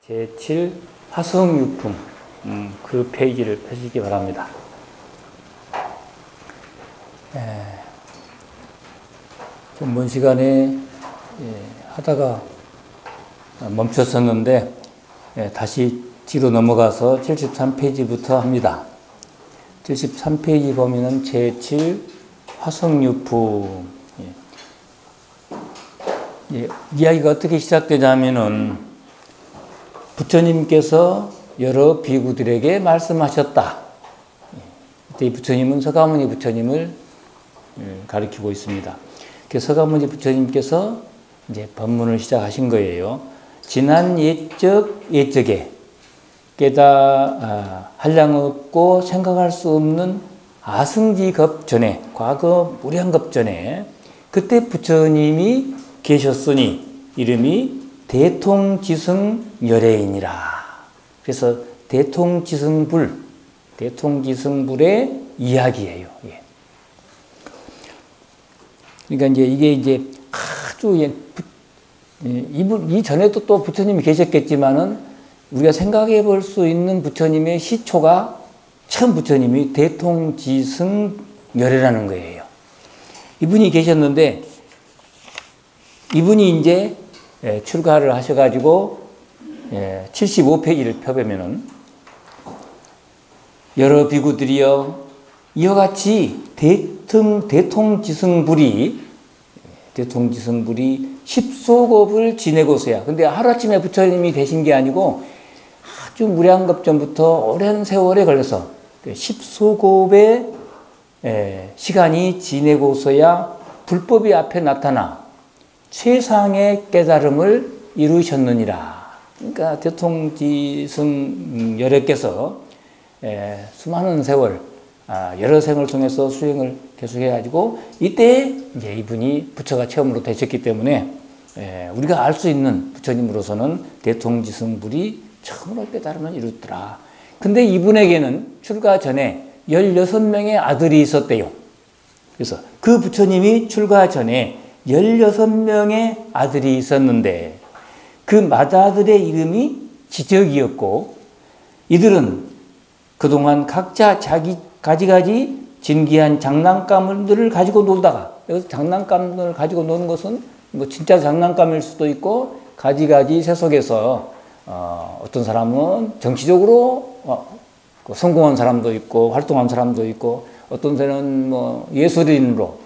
제7 화성유품 그 페이지를 펴시기 바랍니다. 전번 시간에 하다가 멈췄었는데 다시 뒤로 넘어가서 73페이지부터 합니다. 73페이지 보면은 제7 화성유품 이야기가 어떻게 시작되냐면은 부처님께서 여러 비구들에게 말씀하셨다. 이때 부처님은 서가모니 부처님을 가리키고 있습니다. 서가모니 부처님께서 이제 법문을 시작하신 거예요. 지난 예적에 한량없고 생각할 수 없는 아승지급 전에, 과거 무량급 전에 그때 부처님이 계셨으니 이름이 대통지승열애이니라. 그래서 대통지승불의 이야기예요. 그러니까 이게 아주 이전에도 또 부처님이 계셨겠지만은 우리가 생각해 볼 수 있는 부처님의 시초가 처음 부처님이 대통지승열애라는 거예요. 이분이 계셨는데 이분이 이제 출가를 하셔가지고 75페이지를 펴보면은 여러 비구들이여 이와 같이 대통지승불이 10소급을 지내고서야. 근데 하루아침에 부처님이 되신 게 아니고 아주 무량급 전부터 오랜 세월에 걸려서 10소급의 시간이 지내고서야 불법이 앞에 나타나 최상의 깨달음을 이루셨느니라. 그러니까 대통지승열애께서 수많은 세월, 여러 생을 통해서 수행을 계속해가지고 이때 이제 이분이 부처가 처음으로 되셨기 때문에 우리가 알 수 있는 부처님으로서는 대통지승불이 처음으로 깨달음을 이루었더라. 근데 이분에게는 출가 전에 16명의 아들이 있었대요. 그래서 그 부처님이 출가 전에 16명의 아들이 있었는데 그 맏아들의 이름이 지적이었고 이들은 그동안 각자 자기 가지가지 진귀한 장난감들을 가지고 놀다가, 여기서 장난감을 가지고 노는 것은 뭐 진짜 장난감일 수도 있고 가지가지 세속에서 어떤 사람은 정치적으로 성공한 사람도 있고 활동한 사람도 있고 어떤 데는 뭐 예술인으로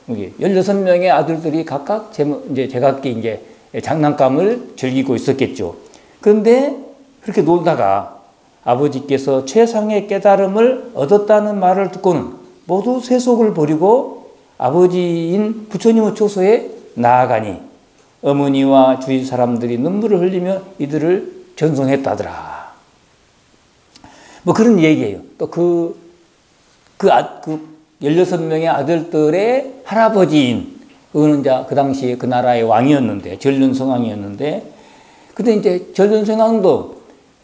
16명의 아들들이 각각 이제 제각기 이제 장난감을 즐기고 있었겠죠. 그런데 그렇게 놀다가 아버지께서 최상의 깨달음을 얻었다는 말을 듣고는 모두 세속을 버리고 아버지인 부처님의 초소에 나아가니 어머니와 주위 사람들이 눈물을 흘리며 이들을 전송했다더라. 뭐 그런 얘기예요. 또 그 16명의 아들들의 할아버지인, 그거는 이제 그 당시에 그 나라의 왕이었는데, 전륜성왕이었는데, 근데 이제 전륜성왕도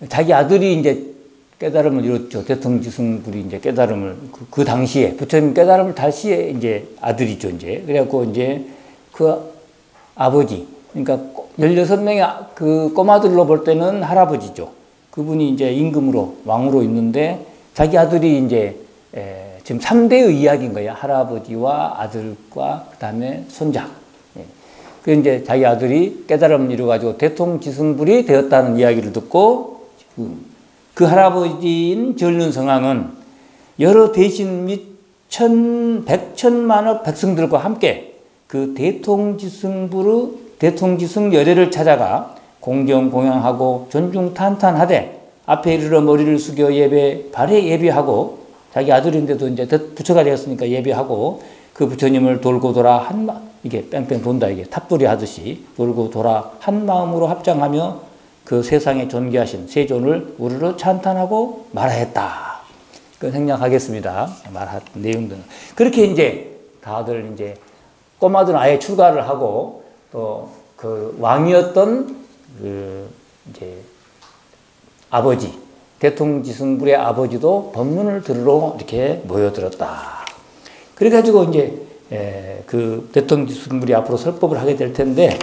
자기 아들이 이제 깨달음을 이뤘죠. 대통지승불이 이제 깨달음을, 그 당시에, 부처님 깨달음을 달 시에 이제 아들이죠, 이제. 그래갖고 이제 그 아버지, 그러니까 16명의 그 꼬마들로 볼 때는 할아버지죠. 그분이 이제 임금으로, 왕으로 있는데, 자기 아들이 이제 지금 3대의 이야기인 거예요. 할아버지와 아들과 그 다음에 손자. 그 이제 자기 아들이 깨달음을 이루어가지고 대통지승불이 되었다는 이야기를 듣고 그 할아버지인 전륜성왕은 여러 대신 및 백천만억 백성들과 함께 그 대통지승열애를 찾아가 공경 공양하고 존중 탄탄하되 앞에 이르러 머리를 숙여 발에 예배하고 자기 아들인데도 이제 부처가 되었으니까 예배하고 그 부처님을 돌고 돌아 이게 뺑뺑 돈다, 이게 탑돌이 하듯이 돌고 돌아 한 마음으로 합장하며 그 세상에 존귀하신 세존을 우르르 찬탄하고 말하였다. 그 생략하겠습니다. 말한 내용들은. 그렇게 이제 다들 이제 꼬마들은 아예 출가를 하고 또 그 왕이었던 그 이제 아버지, 대통지승불의 아버지도 법문을 들으러 이렇게 모여들었다. 그래가지고 이제 그 대통지승불이 앞으로 설법을 하게 될 텐데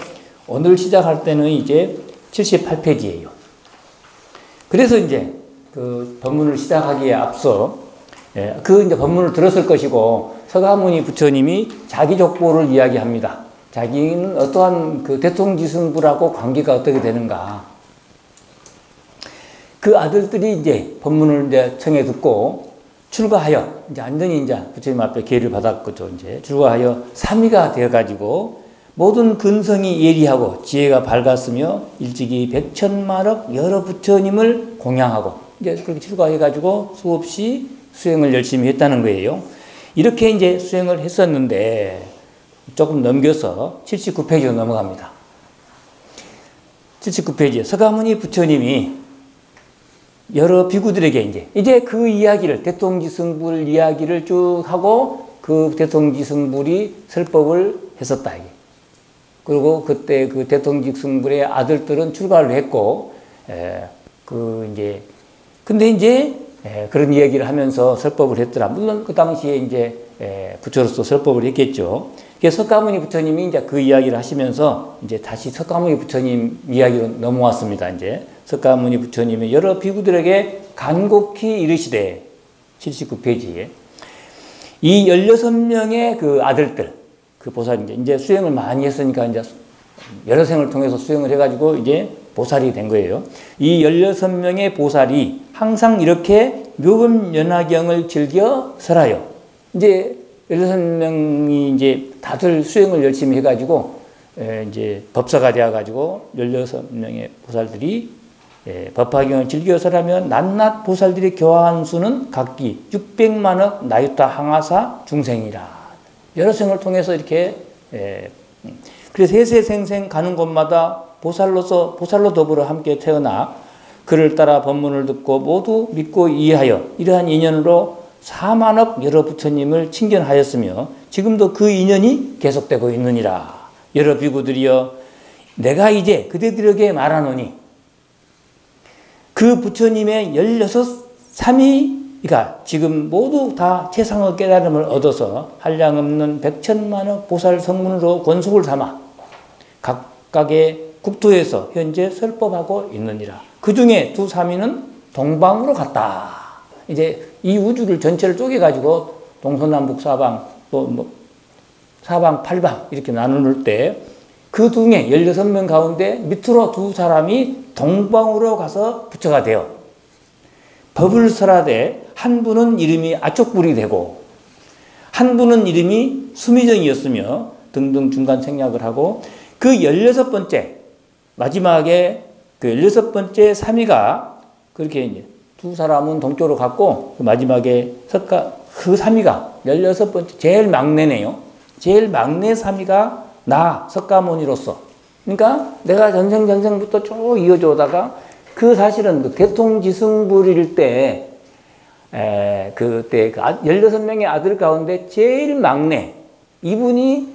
오늘 시작할 때는 이제 78페이지예요. 그래서 이제 그 법문을 시작하기에 앞서 그 이제 법문을 들었을 것이고 서가모니 부처님이 자기 족보를 이야기합니다. 자기는 어떠한 그 대통지승부라고 관계가 어떻게 되는가. 그 아들들이 이제 법문을 이제 청해 듣고 출가하여 이제 완전히 이제 부처님 앞에 기회를 받았겠죠. 이제 출가하여 삼위가 되어가지고 모든 근성이 예리하고 지혜가 밝았으며 일찍이 백천만억 여러 부처님을 공양하고 이제 그렇게 출가해가지고 수없이 수행을 열심히 했다는 거예요. 이렇게 이제 수행을 했었는데 조금 넘겨서 79페이지로 넘어갑니다. 79페이지에 서가모니 부처님이 여러 비구들에게 이제 그 이야기를 대통지승불 이야기를 쭉 하고 그 대통지승불이 설법을 했었다. 그리고 그때 그 대통지승불의 아들들은 출가를 했고 근데 이제 그런 이야기를 하면서 설법을 했더라. 물론 그 당시에 이제 부처로서 설법을 했겠죠. 그래서 석가모니 부처님이 이제 그 이야기를 하시면서 이제 다시 석가모니 부처님 이야기로 넘어왔습니다. 이제 석가모니 부처님이 여러 비구들에게 간곡히 이르시되 79페이지에 이 16명의 그 아들들 그 보살 이제 수행을 많이 했으니까 이제 여러 생을 통해서 수행을 해가지고 이제 보살이 된 거예요. 이 16명의 보살이 항상 이렇게 묘금연화경을 즐겨 설하여 이제 16명이 이제 다들 수행을 열심히 해가지고 이제 법사가 되어가지고 16명의 보살들이 법화경을 즐겨 설하면 낱낱 보살들이 교화한 수는 각기 600만억 나유타 항아사 중생이라. 여러 생을 통해서 이렇게 그래서 세세생생 가는 곳마다 보살로 더불어 함께 태어나 그를 따라 법문을 듣고 모두 믿고 이해하여 이러한 인연으로 4만억 여러 부처님을 친견하였으며 지금도 그 인연이 계속되고 있느니라. 여러 비구들이여 내가 이제 그대들에게 말하노니 그 부처님의 16삼위가 지금 모두 다 최상의 깨달음을 얻어서 한량없는 백천만억 보살 성문으로 권속을 삼아 각각의 국토에서 현재 설법하고 있느니라. 그 중에 두 삼위는 동방으로 갔다. 이제 이 우주를 전체를 쪼개가지고 동서남북 사방 또 뭐 사방 팔방 이렇게 나눌 때 그 중에 16명 가운데 밑으로 두 사람이 동방으로 가서 부처가 되어 법을 설하되 한 분은 이름이 아촉불이 되고 한 분은 이름이 수미정이었으며 등등 중간 생략을 하고 그 16번째 마지막에 그 16번째 삼위가 그렇게 이제 두 사람은 동쪽으로 갔고 그 마지막에 그 삼위가 16번째 제일 막내네요. 제일 막내 삼위가 나 석가모니로서 그러니까 내가 전생부터 쭉 이어져 오다가 그 사실은 그 대통지승불일 때 그때 그 16명의 아들 가운데 제일 막내 이분이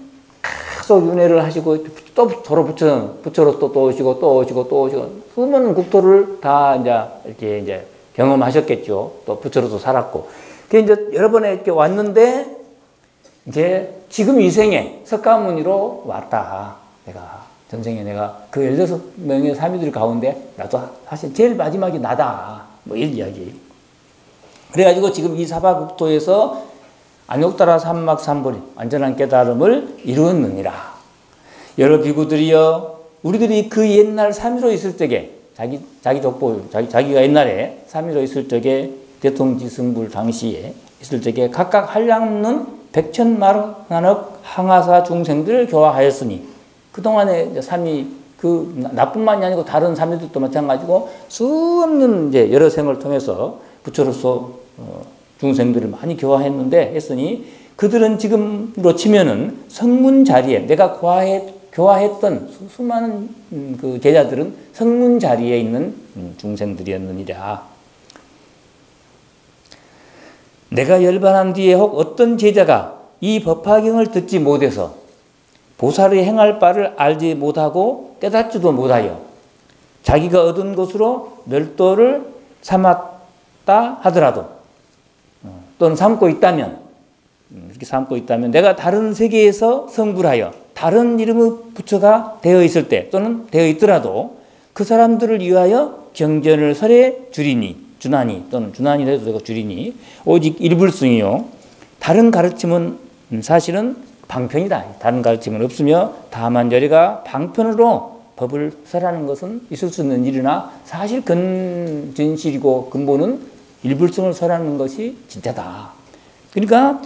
계속 윤회를 하시고 또 서로 부처로 또 오시고 또 오시고 또 오시고 수많은 국토를 다 이렇게 이제 경험하셨겠죠. 또 부처로도 살았고. 그 이제 여러 번에 이렇게 왔는데 이제 지금 이 생에 석가모니로 왔다. 내가 전생에 내가 그 16명의 사미들 가운데 나도 사실 제일 마지막이 나다. 뭐 이런 이야기. 그래가지고 지금 이 사바국토에서 안욕따라 삼막삼보리 완전한 깨달음을 이루었느니라. 여러 비구들이여 우리들이 그 옛날 삼위로 있을 적에 자기 족보 자기가 옛날에 삼위로 있을 적에 대통지승불 당시에 있을 적에 각각 한량없는 백천만억 항아사 중생들을 교화하였으니 그동안에 삼위 그 나뿐만이 아니고 다른 삼위들도 마찬가지고 수없는 이제 여러 생을 통해서 부처로서 중생들을 많이 교화했는데 했으니 그들은 지금으로 치면은 성문 자리에 내가 교화했던 수많은 그 제자들은 성문 자리에 있는 중생들이었느니라. 내가 열반한 뒤에 혹 어떤 제자가 이 법화경을 듣지 못해서 보살이 행할 바를 알지 못하고 깨닫지도 못하여 자기가 얻은 것으로 멸도를 삼았다 하더라도 또는 삼고 있다면 이렇게 삼고 있다면 내가 다른 세계에서 성불하여 다른 이름의 부처가 되어 있을 때 또는 되어 있더라도 그 사람들을 위하여 경전을 설해 주나니 또는 주나니라도 되고 주리니 오직 일불승이요 다른 가르침은 사실은 방편이다. 다른 가르침은 없으며 다만 저리가 방편으로 법을 설하는 것은 있을 수 있는 일이나 사실 진실이고 근본은 일불승을 설하는 것이 진짜다. 그러니까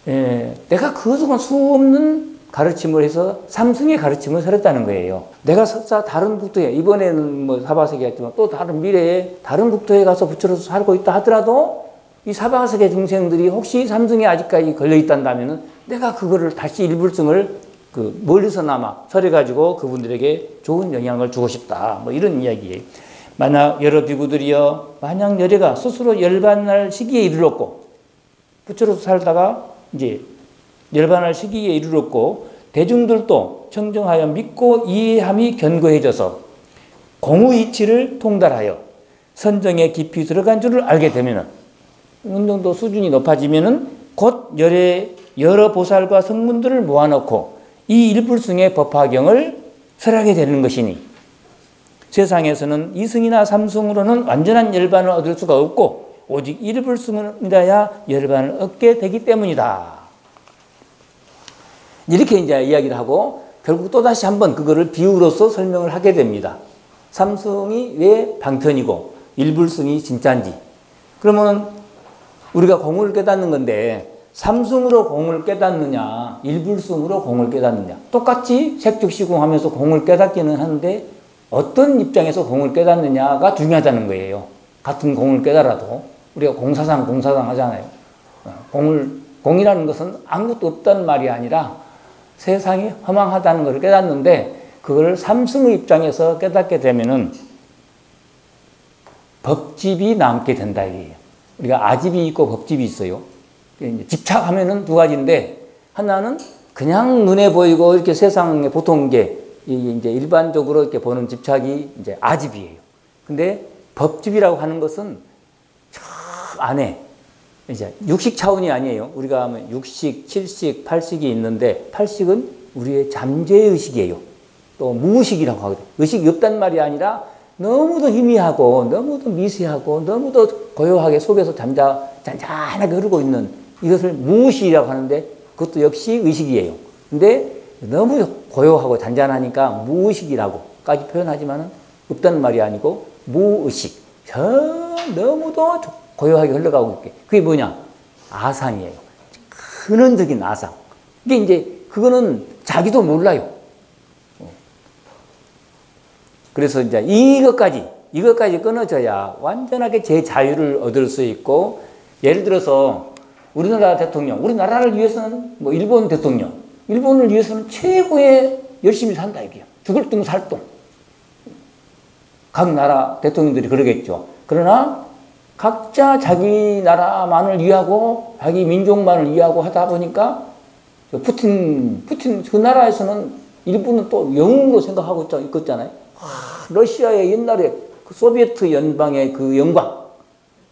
내가 그동안 수없는 가르침을 해서 삼승의 가르침을 설했다는 거예요. 내가 설사 다른 국토에 이번에는 뭐 사바세계 했지만 또 다른 미래에 다른 국토에 가서 부처로서 살고 있다 하더라도 이 사바세계 중생들이 혹시 삼승에 아직까지 걸려 있단다면은 내가 그거를 다시 일불승을 멀리서나마 설해가지고 그분들에게 좋은 영향을 주고 싶다. 뭐 이런 이야기예요. 만약 여러 비구들이여 만약 여래가 스스로 열반할 시기에 이르렀고 부처로서 살다가 이제 열반할 시기에 이르렀고 대중들도 청정하여 믿고 이해함이 견고해져서 공의 이치를 통달하여 선정에 깊이 들어간 줄을 알게 되면은 어느 정도 수준이 높아지면은 곧 여러 보살과 성문들을 모아놓고 이 일불승의 법화경을 설하게 되는 것이니 세상에서는 이승이나 삼승으로는 완전한 열반을 얻을 수가 없고 오직 일불승이라야 열반을 얻게 되기 때문이다. 이렇게 이제 이야기를 하고 결국 또다시 한번 그거를 비유로서 설명을 하게 됩니다. 삼승이 왜 방편이고 일불승이 진짜인지. 그러면 우리가 공을 깨닫는 건데 삼승으로 공을 깨닫느냐 일불승으로 공을 깨닫느냐 똑같이 색즉시공하면서 공을 깨닫기는 하는데 어떤 입장에서 공을 깨닫느냐가 중요하다는 거예요. 같은 공을 깨달아도 우리가 공사상 하잖아요. 공이라는 것은 아무것도 없다는 말이 아니라 세상이 허망하다는 것을 깨닫는데 그걸 삼승의 입장에서 깨닫게 되면은 법집이 남게 된다 이게요. 우리가 아집이 있고 법집이 있어요. 집착하면은 두 가지인데 하나는 그냥 눈에 보이고 이렇게 세상에 보통 이제 일반적으로 이렇게 보는 집착이 이제 아집이에요. 근데 법집이라고 하는 것은 저 안에 이제 육식 차원이 아니에요. 우리가 하면 육식, 칠식, 팔식이 있는데 팔식은 우리의 잠재의식이에요. 또 무의식이라고 하거든요. 의식이 없단 말이 아니라 너무도 희미하고 너무도 미세하고 너무도 고요하게 속에서 잔잔하게 흐르고 있는 이것을 무의식이라고 하는데 그것도 역시 의식이에요. 근데 너무 고요하고 잔잔하니까 무의식이라고까지 표현하지만은 없다는 말이 아니고 무의식. 너무도 고요하게 흘러가고 있게. 그게 뭐냐? 아상이에요. 근원적인 아상. 이게 이제 그거는 자기도 몰라요. 그래서 이제 이것까지 끊어져야 완전하게 제 자유를 얻을 수 있고 예를 들어서 우리나라 대통령, 우리나라를 위해서는 뭐 일본 대통령, 일본을 위해서는 최고의 열심히 산다 이게요. 죽을 둥 살 둥. 각 나라 대통령들이 그러겠죠. 그러나 각자 자기 나라만을 위하고 자기 민족만을 위하고 하다 보니까 푸틴 그 나라에서는 일본은 또 영웅으로 생각하고 있잖아요. 러시아의 옛날에 그 소비에트 연방의 그 영광,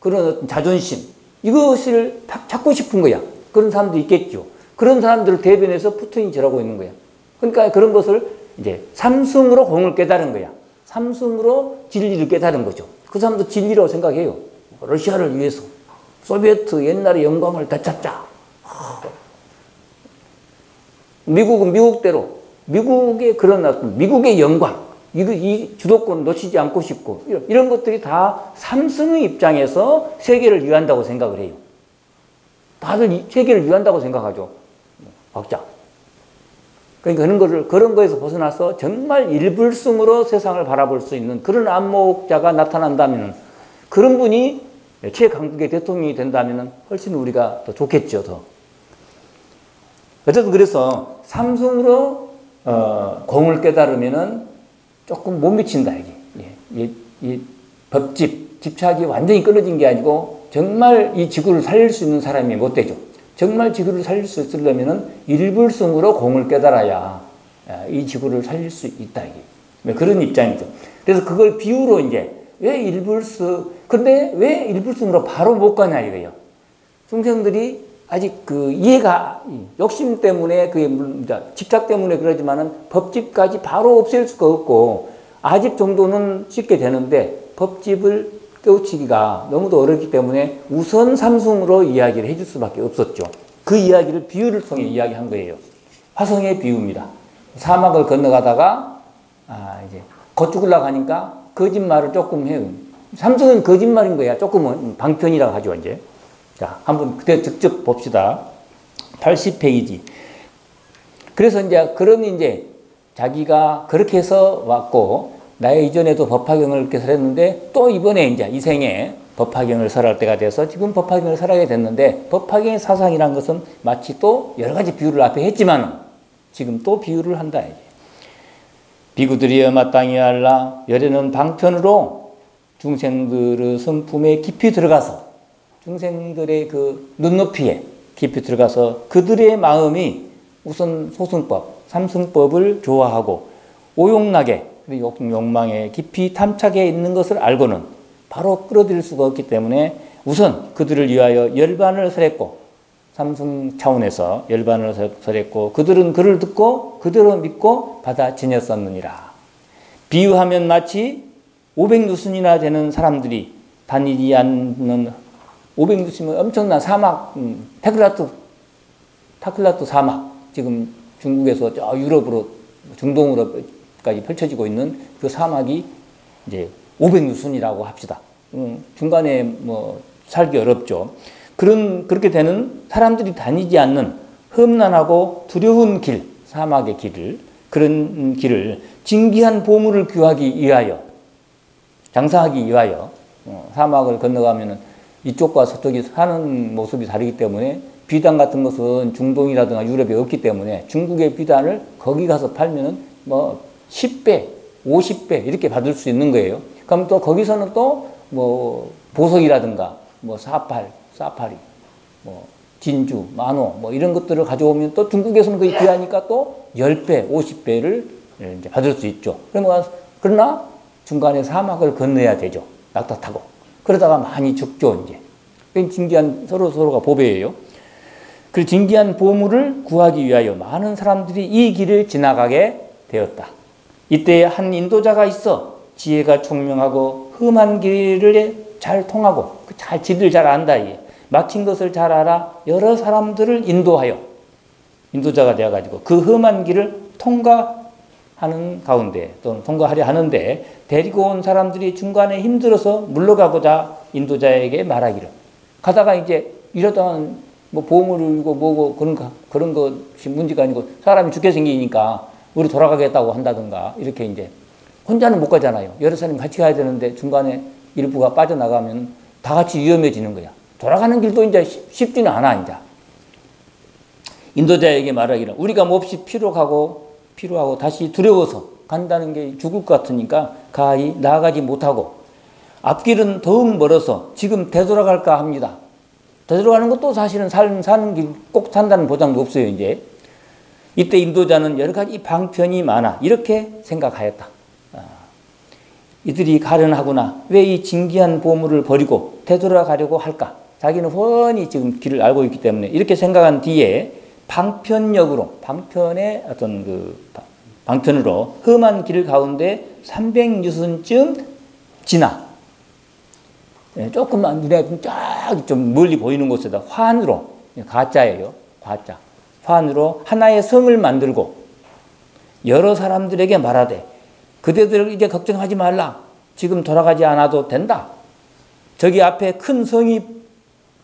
그런 어떤 자존심, 이것을 찾고 싶은 거야. 그런 사람도 있겠죠. 그런 사람들을 대변해서 푸틴이 저러고 있는 거야. 그러니까 그런 것을 이제 삼승으로 공을 깨달은 거야. 삼승으로 진리를 깨달은 거죠. 그 사람도 진리라고 생각해요. 러시아를 위해서 소비에트 옛날의 영광을 되찾자. 미국은 미국대로 미국의 그런 어떤 미국의 영광, 이 주도권 놓치지 않고 싶고 이런 것들이 다 삼승의 입장에서 세계를 위한다고 생각을 해요. 다들 세계를 위한다고 생각하죠. 각자. 그러니까 그런 거에서 벗어나서 정말 일불승으로 세상을 바라볼 수 있는 그런 안목자가 나타난다면 그런 분이 최강국의 대통령이 된다면 훨씬 우리가 더 좋겠죠. 더. 어쨌든 그래서 삼승으로 공을 깨달으면은 조금 못 미친다 이게. 이 집착이 완전히 끊어진 게 아니고 정말 이 지구를 살릴 수 있는 사람이 못 되죠. 정말 지구를 살릴 수 있으려면은 일불승으로 공을 깨달아야 이 지구를 살릴 수 있다 이게. 그런 입장이죠. 그래서 그걸 비유로 이제 근데 왜 일불승으로 바로 못 가냐 이거예요. 중생들이 아직 그 이해가 욕심 때문에 집착 때문에 그러지만은 법집까지 바로 없앨 수가 없고 아집 정도는 쉽게 되는데 법집을 깨우치기가 너무도 어렵기 때문에 우선 삼승으로 이야기를 해줄 수밖에 없었죠. 그 이야기를 비유를 통해 이야기한 거예요. 화성의 비유입니다. 사막을 건너가다가 이제 걷죽으려고 하니까 거짓말을 조금 해요. 삼승은 거짓말인 거야. 조금은 방편이라고 하죠, 이제. 자, 한번 그때 직접 봅시다. 80페이지. 그래서 이제 자기가 그렇게 해서 왔고, 나의 이전에도 법화경을 이렇게 설했는데, 또 이번에 이제 이 생에 법화경을 설할 때가 돼서 지금 법화경을 설하게 됐는데, 법화경의 사상이라는 것은 마치 또 여러 가지 비유를 앞에 했지만, 지금 또 비유를 한다. 비구들이여 마땅히 알라. 열에는 방편으로 중생들의 성품에 깊이 들어가서, 중생들의 그 눈높이에 깊이 들어가서 그들의 마음이 우선 소승법, 삼승법을 좋아하고 오용락에, 욕망에 깊이 탐착해 있는 것을 알고는 바로 끌어들일 수가 없기 때문에 우선 그들을 위하여 열반을 설했고, 삼승 차원에서 열반을 설했고, 그들은 그를 듣고 그대로 믿고 받아 지녔었느니라. 비유하면 마치 500루슨이나 되는 사람들이 다니지 않는, 500루슨이면 엄청난 사막, 타클라트 사막, 지금 중국에서 저 유럽으로, 중동으로까지 펼쳐지고 있는 그 사막이 이제 500루슨이라고 합시다. 중간에 뭐 살기 어렵죠. 그렇게 되는 사람들이 다니지 않는 험난하고 두려운 길, 사막의 길을, 그런 길을 진귀한 보물을 구하기 위하여, 장사하기 위하여, 사막을 건너가면은 이쪽과 서쪽이 사는 모습이 다르기 때문에 비단 같은 것은 중동이라든가 유럽에 없기 때문에 중국의 비단을 거기 가서 팔면은 뭐 10배, 50배 이렇게 받을 수 있는 거예요. 그럼 또 거기서는 또 뭐 보석이라든가 뭐 사파리, 뭐 진주, 만호 뭐 이런 것들을 가져오면 또 중국에서는 그게 귀하니까 또 10배, 50배를 이제 받을 수 있죠. 그러나 중간에 사막을 건너야 되죠. 낙타 타고. 그러다가 많이 죽죠, 이제. 진귀한 서로가 보배예요. 그 진귀한 보물을 구하기 위하여 많은 사람들이 이 길을 지나가게 되었다. 이때 한 인도자가 있어 지혜가 총명하고 험한 길을 잘 통하고 길을 잘 안다. 막힌 것을 잘 알아 여러 사람들을 인도하여 인도자가 되어가지고 그 험한 길을 통과하는 가운데 또는 통과하려 하는데 데리고 온 사람들이 중간에 힘들어서 물러가고자 인도자에게 말하기를, 가다가 이제 이러다가는 뭐 보험을 울고 뭐고 그런 것이 문제가 아니고 사람이 죽게 생기니까 우리 돌아가겠다고 한다든가 이렇게 이제 혼자는 못 가잖아요. 여러 사람이 같이 가야 되는데 중간에 일부가 빠져나가면 다 같이 위험해지는 거야. 돌아가는 길도 이제 쉽지는 않아, 이제. 인도자에게 말하기를, 우리가 몹시 피로하고 다시 두려워서 간다는 게 죽을 것 같으니까 가히 나아가지 못하고 앞길은 더욱 멀어서 지금 되돌아갈까 합니다. 되돌아가는 것도 사실은 사는 길 꼭 산다는 보장도 없어요, 이제. 이때 인도자는 여러 가지 방편이 많아 이렇게 생각하였다. 이들이 가련하구나. 왜 이 진귀한 보물을 버리고 되돌아가려고 할까? 자기는 훤히 지금 길을 알고 있기 때문에 이렇게 생각한 뒤에 방편의 어떤 방편으로 험한 길 가운데 300유순쯤 지나 조금만 눈에 쫙 좀 멀리 보이는 곳에다 환으로, 가짜예요. 가짜. 환으로 하나의 성을 만들고 여러 사람들에게 말하되, 그대들 이제 걱정하지 말라. 지금 돌아가지 않아도 된다. 저기 앞에 큰 성이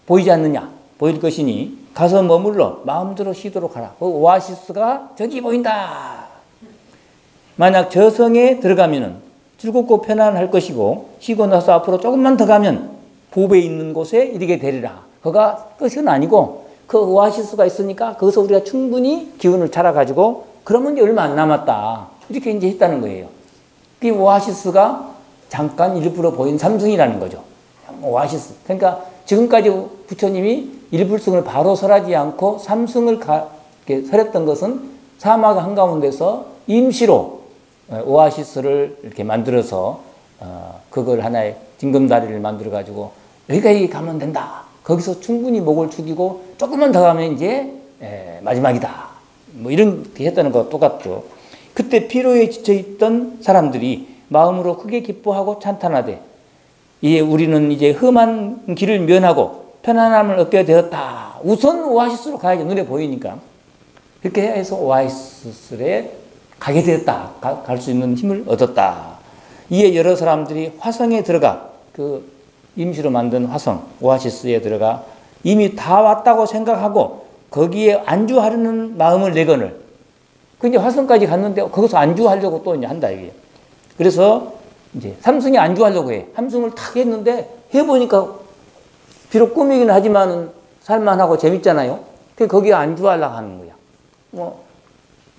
보이지 않느냐? 보일 것이니 가서 머물러 마음대로 쉬도록 하라. 그 오아시스가 저기 보인다. 만약 저 성에 들어가면은 즐겁고 편안할 것이고, 쉬고 나서 앞으로 조금만 더 가면 보배 있는 곳에 이르게 되리라. 그가 끝은 아니고 그 오아시스가 있으니까 거기서 우리가 충분히 기운을 차려가지고 그러면 이제 얼마 안 남았다. 이렇게 이제 했다는 거예요. 그 오아시스가 잠깐 일부러 보인 삼승이라는 거죠. 오아시스. 그러니까 지금까지 부처님이 일불승을 바로 설하지 않고 삼승을 설했던 것은 사막 한가운데서 임시로 오아시스를 이렇게 만들어서 그걸 하나의 징검다리를 만들어 가지고 여기까지 가면 된다. 거기서 충분히 목을 축이고 조금만 더 가면 이제 마지막이다. 뭐 이런 게 했다는 거 똑같죠. 그때 피로에 지쳐있던 사람들이 마음으로 크게 기뻐하고 찬탄하되 이에 우리는 이제 험한 길을 면하고 편안함을 얻게 되었다. 우선 오아시스로 가야지. 눈에 보이니까. 그렇게 해서 오아시스에 가게 되었다. 갈 수 있는 힘을 얻었다. 이에 여러 사람들이 화성에 들어가, 그 임시로 만든 화성, 오아시스에 들어가 이미 다 왔다고 생각하고 거기에 안주하려는 마음을 내거늘. 그 이제 화성까지 갔는데 거기서 안주하려고 또 이제 한다, 이게. 그래서 이제 삼승에 안주하려고 해. 삼승을 탁 했는데 해보니까 비록 꿈이긴 하지만은 살만하고 재밌잖아요. 그 거기에 안주하려고 하는 거야. 뭐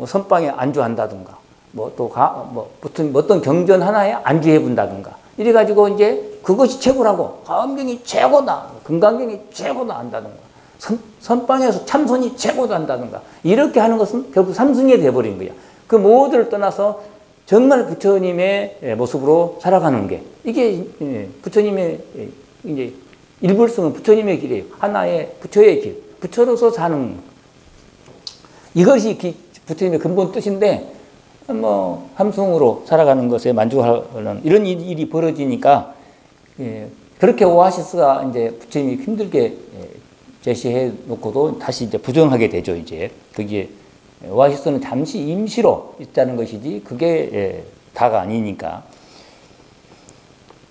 선방에 안주한다든가, 무슨 어떤 경전 하나에 안주해 본다든가. 이래가지고 이제 그것이 최고라고. 화엄경이 최고다. 금강경이 최고다 한다든가. 선방에서 참선이 최고다 한다든가. 이렇게 하는 것은 결국 삼승이 돼버린 거야. 그 모두를 떠나서 정말 부처님의 모습으로 살아가는 게, 이게 부처님의 이제 일불성은 부처님의 길이에요. 하나의 부처의 길, 부처로서 사는, 이것이 부처님의 근본 뜻인데, 뭐 삼승으로 살아가는 것에 만족하는 이런 일이 벌어지니까, 그렇게 오아시스가 이제 부처님이 힘들게 제시해 놓고도 다시 이제 부정하게 되죠. 이제 그게 오아시스는 잠시 임시로 있다는 것이지 그게 다가 아니니까.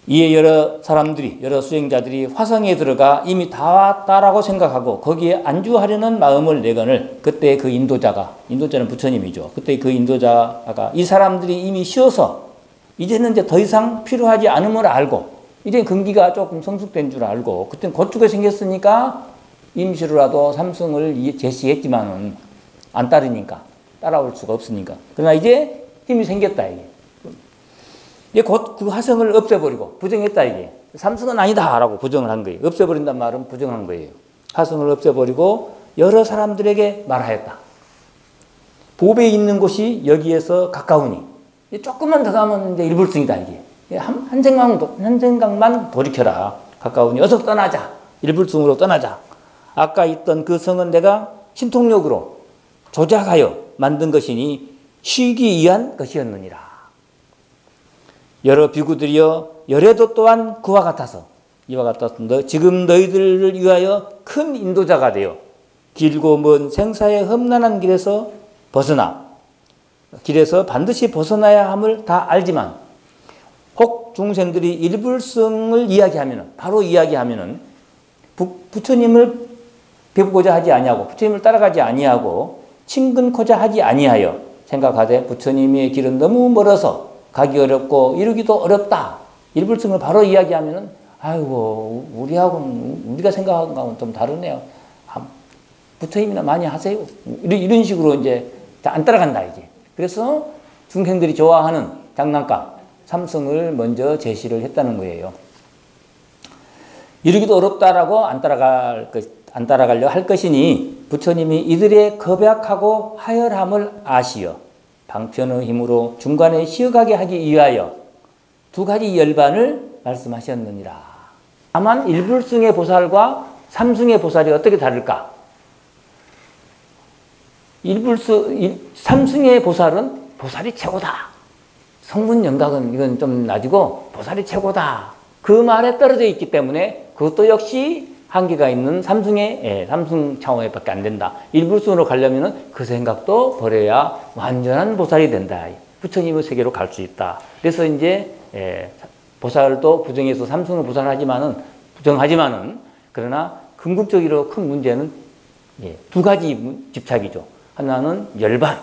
이에 여러 사람들이, 여러 수행자들이 화성에 들어가 이미 다 왔다라고 생각하고 거기에 안주하려는 마음을 내거늘, 그때 그 인도자는 부처님이죠. 그때 그 인도자가 이 사람들이 이미 쉬어서 이제는 이제 더 이상 필요하지 않음을 알고, 이제 근기가 조금 성숙된 줄 알고, 그때는 고추가 생겼으니까 임시로라도 삼승을 제시했지만은 안 따르니까, 따라올 수가 없으니까. 그러나 이제 힘이 생겼다, 이게. 이제 곧 그 화성을 없애버리고 부정했다, 이게. 삼승은 아니다 라고 부정을 한 거예요. 없애버린단 말은 부정한 거예요. 화성을 없애버리고 여러 사람들에게 말하였다. 보배에 있는 곳이 여기에서 가까우니 조금만 더 가면 이제 일불승이다, 이게. 한 생각만 돌이켜라. 가까우니 어서 떠나자. 일불승으로 떠나자. 아까 있던 그 성은 내가 신통력으로 조작하여 만든 것이니 쉬기 위한 것이었느니라. 여러 비구들이여, 열애도 또한 그와 같아서, 이와 같아서 지금 너희들을 위하여 큰 인도자가 되어 길고 먼 생사의 험난한 길에서 반드시 벗어나야 함을 다 알지만, 혹 중생들이 일불성을 바로 이야기하면은 부처님을 배우고자 하지 아니하고 부처님을 따라가지 아니하고 친근코자 하지 아니하여 생각하되 부처님의 길은 너무 멀어서 가기 어렵고 이루기도 어렵다. 일불성을 바로 이야기하면은, 아이고 우리가 생각한 거하고는 좀 다르네요. 부처님이나 많이 하세요. 이런 식으로 이제 안 따라간다, 이게. 그래서 중생들이 좋아하는 장난감 삼성을 먼저 제시를 했다는 거예요. 이루기도 어렵다라고 안 따라가려 할 것이니 부처님이 이들의 겁약하고 하열함을 아시어 방편의 힘으로 중간에 쉬어가게 하기 위하여 두 가지 열반을 말씀하셨느니라. 다만 일불승의 보살과 삼승의 보살이 어떻게 다를까? 삼승의 보살은 보살이 최고다. 성분 영각은 이건 좀 낮이고 보살이 최고다. 그 말에 떨어져 있기 때문에 그것도 역시 한계가 있는 삼승 차원에밖에 안 된다. 일불승으로 가려면은 그 생각도 버려야 완전한 보살이 된다. 부처님의 세계로 갈 수 있다. 그래서 이제 보살도 부정해서 삼승을 부정하지만은 그러나 궁극적으로 큰 문제는 두 가지 집착이죠. 하나는 열반,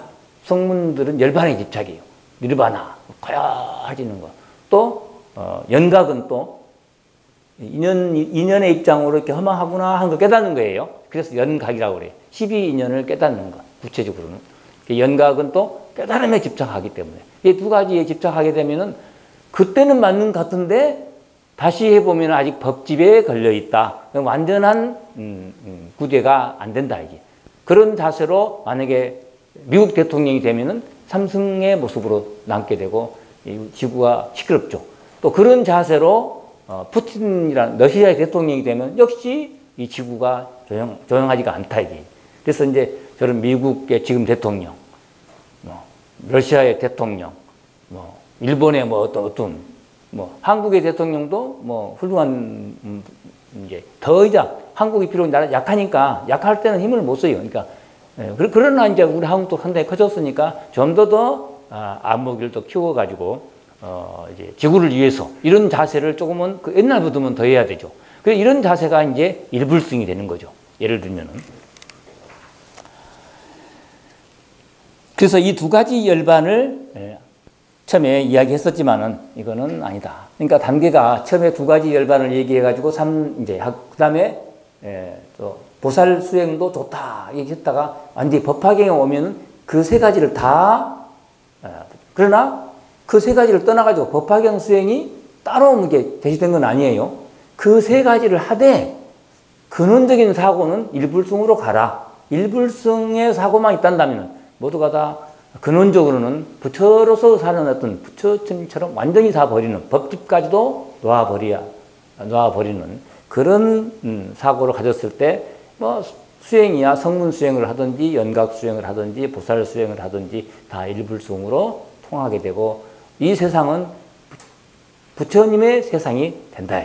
성문들은 열반의 집착이에요. 니르바나, 고요해지는 거. 또 연각은 또 인연의 입장으로 이렇게 허망하구나 하는 걸 깨닫는 거예요. 그래서 연각이라고 그래요. 12인연을 깨닫는 것, 구체적으로는. 연각은 또 깨달음에 집착하기 때문에. 이 두 가지에 집착하게 되면은 그때는 맞는 것 같은데 다시 해보면 아직 법집에 걸려있다. 완전한 구제가 안 된다, 이게. 그런 자세로 만약에 미국 대통령이 되면은 삼승의 모습으로 남게 되고 지구가 시끄럽죠. 또 그런 자세로 푸틴이라는 러시아의 대통령이 되면 역시 이 지구가 조용하지가 않다, 이게. 그래서 이제 저런 미국의 지금 대통령, 러시아의 대통령, 일본의 뭐 어떤 뭐 한국의 대통령도 뭐 훌륭한 이제 더 이상 한국이 비록 나라 약하니까 약할 때는 힘을 못 써요. 그러니까 그러나 이제 우리 한국도 상당히 커졌으니까 좀 더 안목을 더 키워가지고 이제 지구를 위해서 이런 자세를 조금은 그 옛날보다는 더 해야 되죠. 그래서 이런 자세가 이제 일불승이 되는 거죠. 예를 들면은. 그래서 이 두 가지 열반을 처음에 이야기했었지만은 이거는 아니다. 그러니까 단계가 처음에 두 가지 열반을 얘기해가지고 이제 그다음에 또 보살 수행도 좋다 얘기했다가 완전히 법화경에 오면은 그 세 가지를 다 그러나 그 세 가지를 떠나가지고 법화경 수행이 따로 이게 대시된 건 아니에요. 그 세 가지를 하되 근원적인 사고는 일불승으로 가라. 일불승의 사고만 있단다면 모두가 다 근원적으로는 부처로서 사는 어떤 부처처럼 완전히 다 버리는 법집까지도 놓아버리는 그런 사고를 가졌을 때 뭐 수행이야 성문 수행을 하든지 연각 수행을 하든지 보살 수행을 하든지 다 일불승으로 통하게 되고 이 세상은 부처님의 세상이 된다.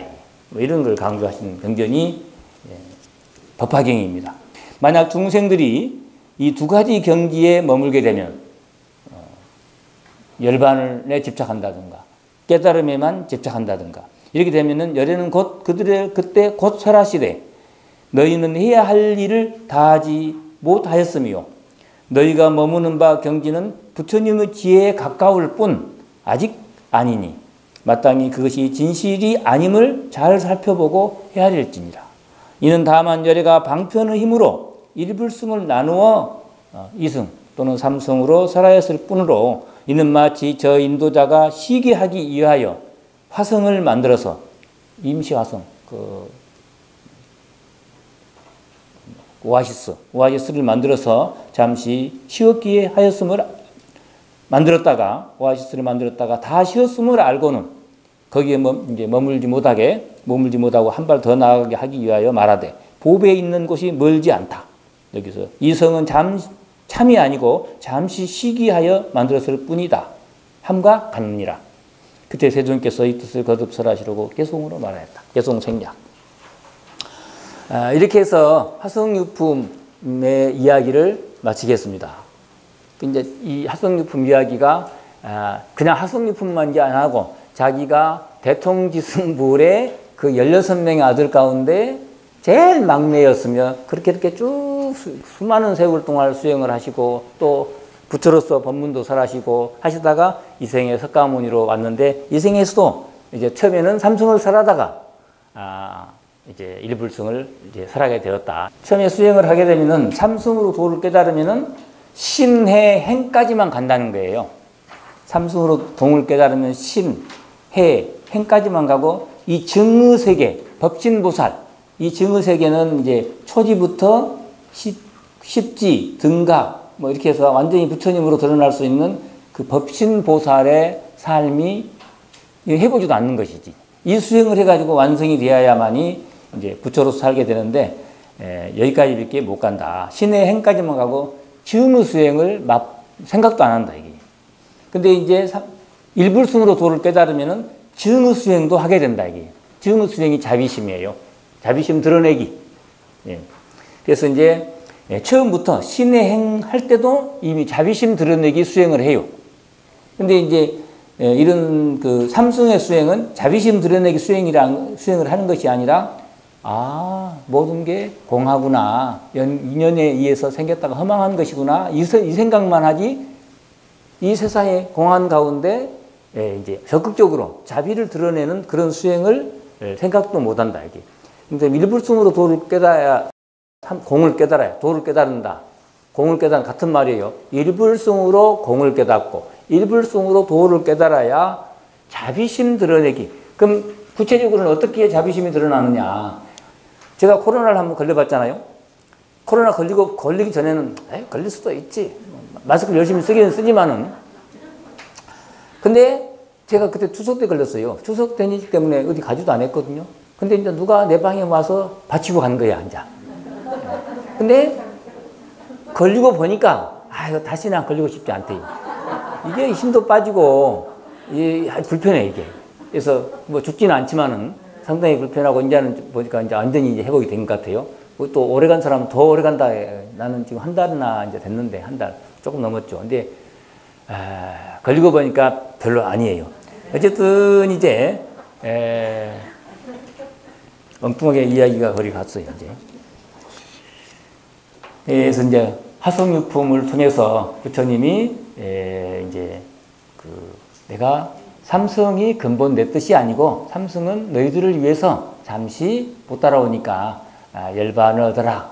뭐 이런 걸 강조하시는 경전이 법화경입니다. 만약 중생들이 이 두 가지 경지에 머물게 되면 열반에 집착한다든가 깨달음에만 집착한다든가 이렇게 되면은 열애는 곧 그들의 그때 곧 설하시되 너희는 해야 할 일을 다하지 못하였으며 너희가 머무는 바 경지는 부처님의 지혜에 가까울 뿐 아직 아니니 마땅히 그것이 진실이 아님을 잘 살펴보고 헤아릴지니라. 이는 다만 열애가 방편의 힘으로 일불승을 나누어 이승 또는 삼승으로 설하였을 뿐으로 이는 마치 저 인도자가 시기하기 위하여 화성을 만들어서 임시화성 오아시스를 만들어서 잠시 쉬었기에 하였음을 오아시스를 만들었다가 다 쉬었음을 알고는 거기에 이제 머물지 못하고 한 발 더 나아가게 하기 위하여 말하되 보배에 있는 곳이 멀지 않다. 여기서 이 성은 참이 아니고 잠시 쉬기하여 만들었을 뿐이다. 함과 같느니라. 그때 세존께서 이 뜻을 거듭 설하시려고 개송으로 말하였다. 개송 생략. 이렇게 해서 화성유품의 이야기를 마치겠습니다. 이제 이 화성유품 이야기가 그냥 화성유품만 이제 안 하고 자기가 대통지승불의 그 16명의 아들 가운데 제일 막내였으며 그렇게 쭉 수많은 세월 동안 수행을 하시고 또 부처로서 법문도 설하시고 하시다가 이생에 석가모니로 왔는데 이생에서도 이제 처음에는 삼승을 설하다가 이제 일불승을 이제 설하게 되었다. 처음에 수행을 하게 되면은 삼승으로 도를 깨달으면은 신, 해, 행까지만 간다는 거예요. 삼승으로 동을 깨달으면 신, 해, 행까지만 가고 이 증의 세계, 법신보살, 이 증의 세계는 이제 초지부터 십지, 등각 뭐 이렇게 해서 완전히 부처님으로 드러날 수 있는 그 법신보살의 삶이 해보지도 않는 것이지. 이 수행을 해가지고 완성이 되어야만이 이제 부처로서 살게 되는데 여기까지밖에 못 간다. 신의 행까지만 가고 증의 수행을 생각도 안 한다 이게. 근데 이제 일불승으로 도를 깨달으면은 증의 수행도 하게 된다 이게. 증의 수행이 자비심이에요. 자비심 드러내기. 그래서 이제 처음부터 신의 행 할 때도 이미 자비심 드러내기 수행을 해요. 근데 이제 이런 그 삼승의 수행은 자비심 드러내기 수행을 하는 것이 아니라 모든 게 공하구나. 인연에 의해서 생겼다가 허망한 것이구나. 이 생각만 하지 이 세상의 공한 가운데 이제 적극적으로 자비를 드러내는 그런 수행을 생각도 못 한다. 이게. 근데 일불승으로 도를 깨달아야 공을 깨달아야 도를 깨달은다. 공을 깨달은 같은 말이에요. 일불승으로 공을 깨닫고 일불승으로 도를 깨달아야 자비심 드러내기. 그럼 구체적으로는 어떻게 자비심이 드러나느냐. 제가 코로나를 한번 걸려봤잖아요. 코로나 걸리기 전에는 걸릴 수도 있지. 마스크를 열심히 쓰기는 쓰지만은. 근데 제가 그때 추석 때 걸렸어요. 추석 때이기 때문에 어디 가지도 않았거든요. 근데 이제 누가 내 방에 와서 받치고 간 거야, 이제. 근데 걸리고 보니까 이거 다시는 안 걸리고 싶지 않대. 이게 힘도 빠지고 불편해, 이게. 그래서 뭐 죽지는 않지만은 상당히 불편하고, 이제는 보니까 이제 완전히 이제 회복이 된 것 같아요. 또 오래 간 사람은 더 오래 간다. 나는 지금 한 달이나 이제 됐는데, 한 달 조금 넘었죠. 근데, 걸리고 보니까 별로 아니에요. 어쨌든 이제, 엉뚱하게 이야기가 거리 갔어요, 이제. 그래서 이제 화성유품을 통해서 부처님이 이제 내가 삼성이 근본 내 뜻이 아니고 삼성은 너희들을 위해서 잠시 못 따라오니까 열반을 얻어라.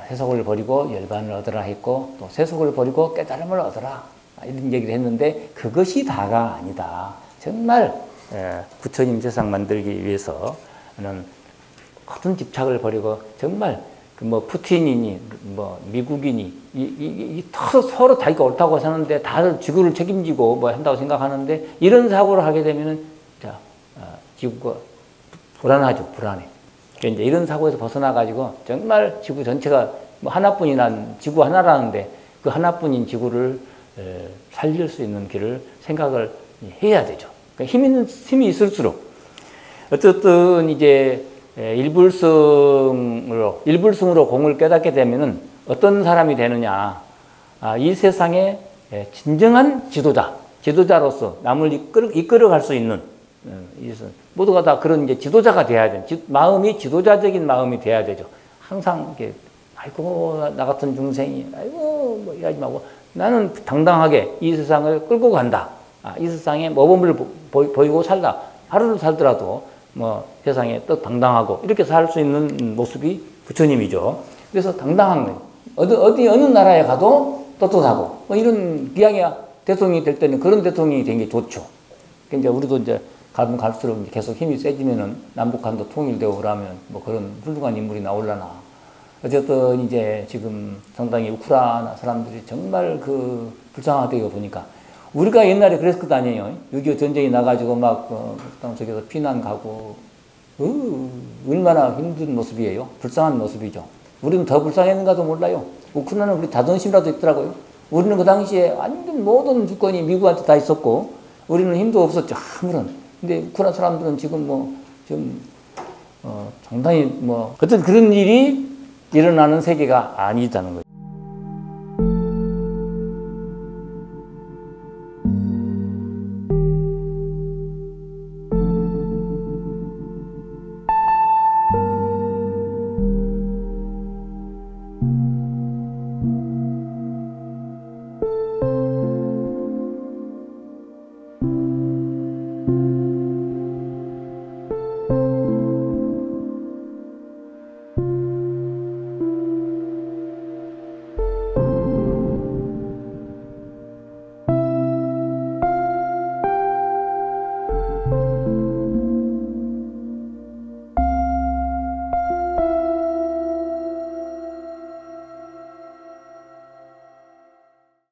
세속을 버리고 열반을 얻어라 했고, 또 세속을 버리고 깨달음을 얻어라. 이런 얘기를 했는데 그것이 다가 아니다. 정말 부처님 세상 만들기 위해서는 모든 집착을 버리고 정말 뭐 푸틴이니 뭐 미국이니 서로 자기가 옳다고 사는데 다들 지구를 책임지고 뭐 한다고 생각하는데, 이런 사고를 하게 되면은 지구가 불안하죠. 불안해. 그러니까 이제 이런 사고에서 벗어나 가지고 정말 지구 전체가 뭐 하나뿐인 지구 하나라는데 그 하나뿐인 지구를 살릴 수 있는 길을 생각을 해야 되죠. 그러니까 힘이 있을수록 어쨌든 이제 일불승으로 공을 깨닫게 되면은 어떤 사람이 되느냐. 이 세상의 진정한 지도자로서 남을 이끌어갈 수 있는, 모두가 다 그런 이제 지도자가 돼야 돼. 마음이 지도자적인 마음이 돼야 되죠. 항상 이렇게, 아이고, 나 같은 중생이, 아이고, 뭐 이러지 말고, 나는 당당하게 이 세상을 끌고 간다. 이 세상에 모범을 보이고 살다. 하루를 살더라도 뭐 세상에 또 당당하고 이렇게 살 수 있는 모습이 부처님이죠. 그래서 당당한 거예요. 어느 나라에 가도 떳떳하고, 뭐 이런 기왕이야 대통령이 될 때는 그런 대통령이 된 게 좋죠. 그러니까 이제 우리도 이제 가면 갈수록 계속 힘이 세지면은 남북한도 통일되고 그러면 뭐 그런 훌륭한 인물이 나오려나. 어쨌든 이제 지금 상당히 우크라이나 사람들이 정말 불쌍하다고 보니까, 우리가 옛날에 그랬을 것 아니에요. 6.25 전쟁이 나가지고 저기서 피난 가고, 얼마나 힘든 모습이에요. 불쌍한 모습이죠. 우리는 더 불쌍했는가도 몰라요. 우크라이나는 우리 자존심이라도 있더라고요. 우리는 그 당시에 완전 모든 주권이 미국한테 다 있었고, 우리는 힘도 없었죠. 아무런. 근데 우크라이나 사람들은 지금 상당히 어떤 그런 일이 일어나는 세계가 아니다는 거예요.